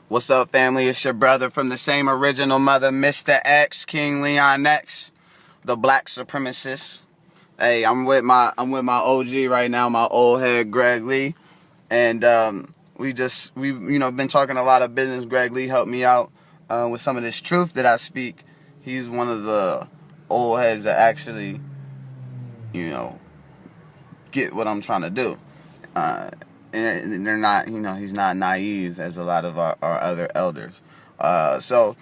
What's up, family? It's your brother from the same original mother, Mr. X, King Leon X, the black supremacist. Hey, I'm with my OG right now, my old head Greg Lee, and we've been talking a lot of business. Greg Lee helped me out with some of this truth that I speak. He's one of the old heads that actually, get what I'm trying to do. And they're not, he's not naive as a lot of our other elders. So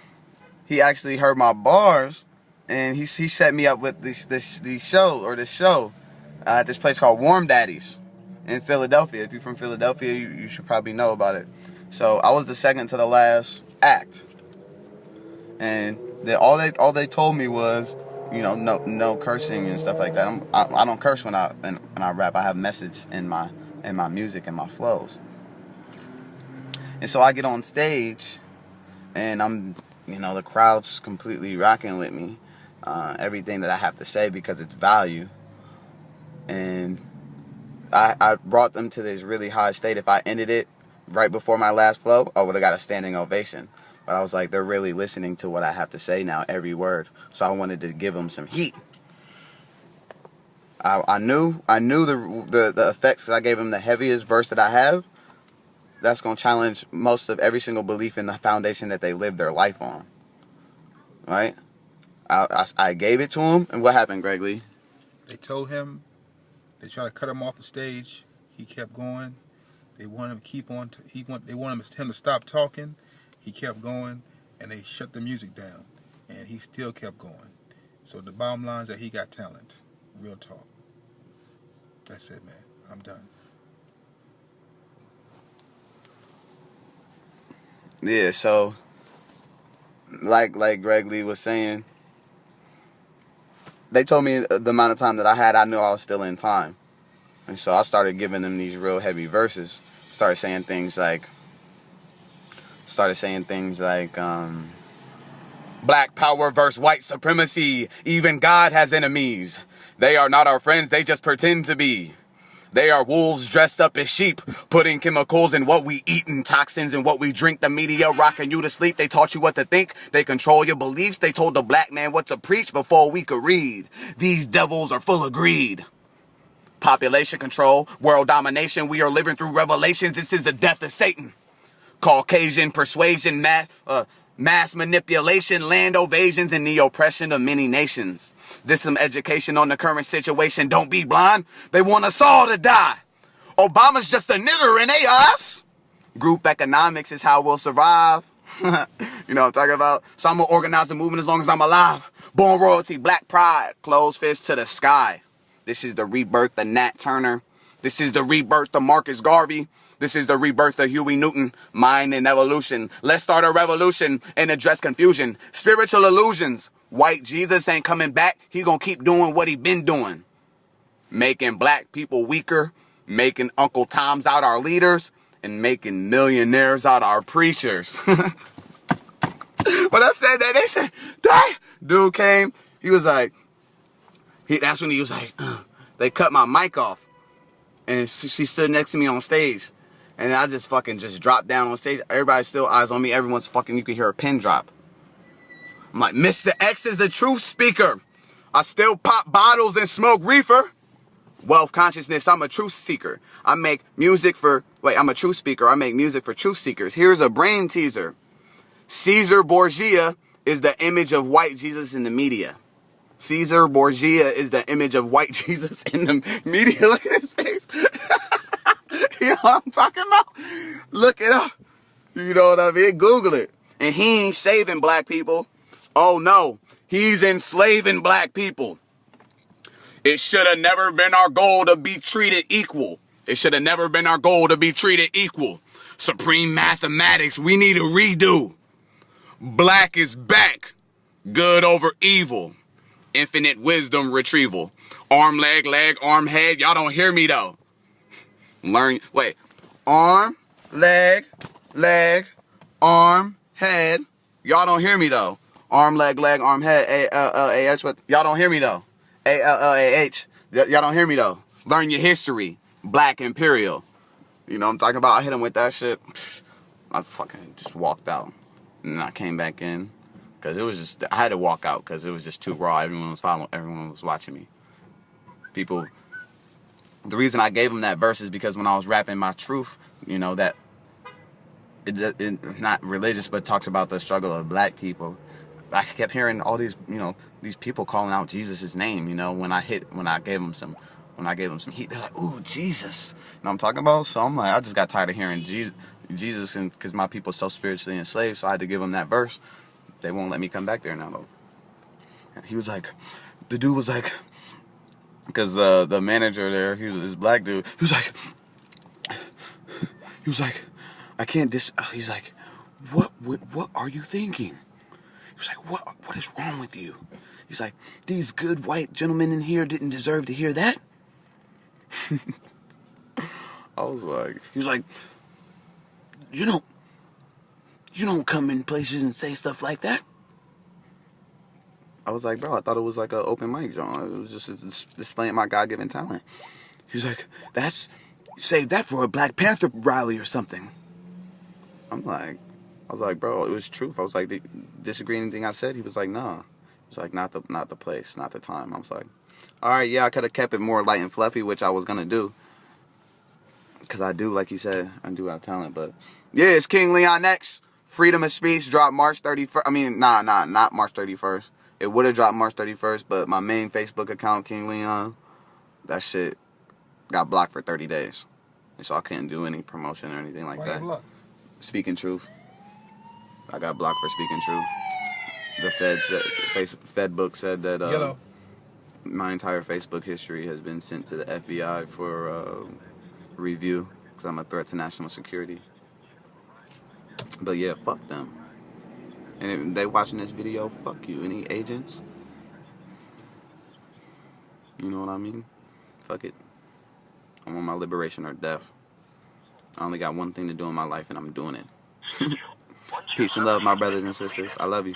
he actually heard my bars, and he set me up with this show at this place called Warm Daddies in Philadelphia. If you're from Philadelphia, you should probably know about it. So I was the second to the last act, and all they told me was, no cursing and stuff like that. I don't curse when I rap. I have message in my music and my flows. And so I get on stage, and I'm, the crowd's completely rocking with me. Everything that I have to say, because it's value. And I brought them to this really high state. If I ended it right before my last flow, I would have got a standing ovation. But I was like, they're really listening to what I have to say now, every word. So I wanted to give them some heat. I knew the effects, because I gave them the heaviest verse that I have. That's going to challenge most of every single belief in the foundation that they live their life on. Right? I gave it to him, and what happened, Greg Lee? They told him, they tried to cut him off the stage. He kept going. They wanted him to keep on. They wanted him to stop talking. He kept going, and they shut the music down, and he still kept going. So the bottom line is that he got talent. Real talk. That's it, man. I'm done. Yeah, so like Greg Lee was saying, they told me the amount of time that I had, I knew I was still in time. And so I started giving them these real heavy verses. Started saying things like black power versus white supremacy. Even God has enemies. They are not our friends, they just pretend to be. They are wolves dressed up as sheep, putting chemicals in what we eat and toxins in what we drink. The media rocking you to sleep. They taught you what to think. They control your beliefs. They told the black man what to preach before we could read. These devils are full of greed. Population control, world domination. We are living through revelations. This is the death of Satan. Caucasian persuasion, mass manipulation, land evasions, and the oppression of many nations. This some education on the current situation. Don't be blind. They want us all to die. Obama's just a nigger in their eyes. Group economics is how we'll survive. You know what I'm talking about? So I'm going to organize the movement as long as I'm alive. Born royalty, black pride, closed fist to the sky. This is the rebirth of Nat Turner. This is the rebirth of Marcus Garvey. This is the rebirth of Huey Newton. Mind and evolution. Let's start a revolution and address confusion. Spiritual illusions. White Jesus ain't coming back. He gonna keep doing what he been doing. Making black people weaker. Making Uncle Toms out our leaders. And making millionaires out our preachers. But I said that, they said, that dude came. He was like, that's when he was like, they cut my mic off. And she stood next to me on stage. And I just dropped down on stage. Everybody's still eyes on me. Everyone's you can hear a pin drop. I'm like, Mr. X is a truth speaker. I still pop bottles and smoke reefer. Wealth consciousness, I'm a truth seeker. I'm a truth speaker. I make music for truth seekers. Here's a brain teaser. Caesar Borgia is the image of white Jesus in the media. Caesar Borgia is the image of white Jesus in the media. Look at his face. You know what I'm talking about? Look it up. You know what I mean? Google it. And he ain't saving black people. Oh no, he's enslaving black people. It should have never been our goal to be treated equal. It should have never been our goal to be treated equal. Supreme mathematics, we need a redo. Black is back. Good over evil. Infinite wisdom retrieval. Arm, leg, arm, head. Y'all don't hear me though. Arm, leg, arm, head. Y'all don't hear me though. Arm, leg, arm, head. A-L-L-A-H. Y'all don't hear me though. A-L-L-A-H. Y'all don't hear me though. Learn your history. Black imperial. You know what I'm talking about? I hit him with that shit. I fucking just walked out. And then I came back in. Because it was just, I had to walk out because it was just too raw. Everyone was watching me. People, the reason I gave them that verse is because when I was rapping my truth, you know, that, it not religious, but talks about the struggle of black people. I kept hearing all these, you know, these people calling out Jesus' name, you know, when I gave them some heat. They're like, ooh, Jesus. You know what I'm talking about? So I'm like, I just got tired of hearing Jesus, and because my people are so spiritually enslaved, so I had to give them that verse. They won't let me come back there now, though. And he was like, the dude was like, because the manager there, he was this black dude. He was like, I can't he's like, what are you thinking? He was like, what is wrong with you? He's like, these good white gentlemen in here didn't deserve to hear that. I was like, he was like, you don't come in places and say stuff like that. I was like, bro, I thought it was like an open mic, John. It was just displaying my God-given talent. He was like, save that for a Black Panther rally or something. I was like, bro, it was truth. I was like, disagree anything I said? He was like, nah. He was like, not the place, not the time. I was like, all right, yeah, I could have kept it more light and fluffy, which I was gonna do. Because I do, like he said, I do have talent, but yeah, it's King Leon next. Freedom of Speech dropped March 31st. I mean, not March 31st. It would have dropped March 31st, but my main Facebook account, King Leon, that shit got blocked for 30 days. And so I couldn't do any promotion or anything like that. Speaking truth. I got blocked for speaking truth. The Fed book said that my entire Facebook history has been sent to the FBI for review because I'm a threat to national security. But yeah, fuck them. And if they watching this video, fuck you. Any agents? You know what I mean? Fuck it. I want my liberation or death. I only got one thing to do in my life, and I'm doing it. Peace and love, my brothers and sisters. I love you.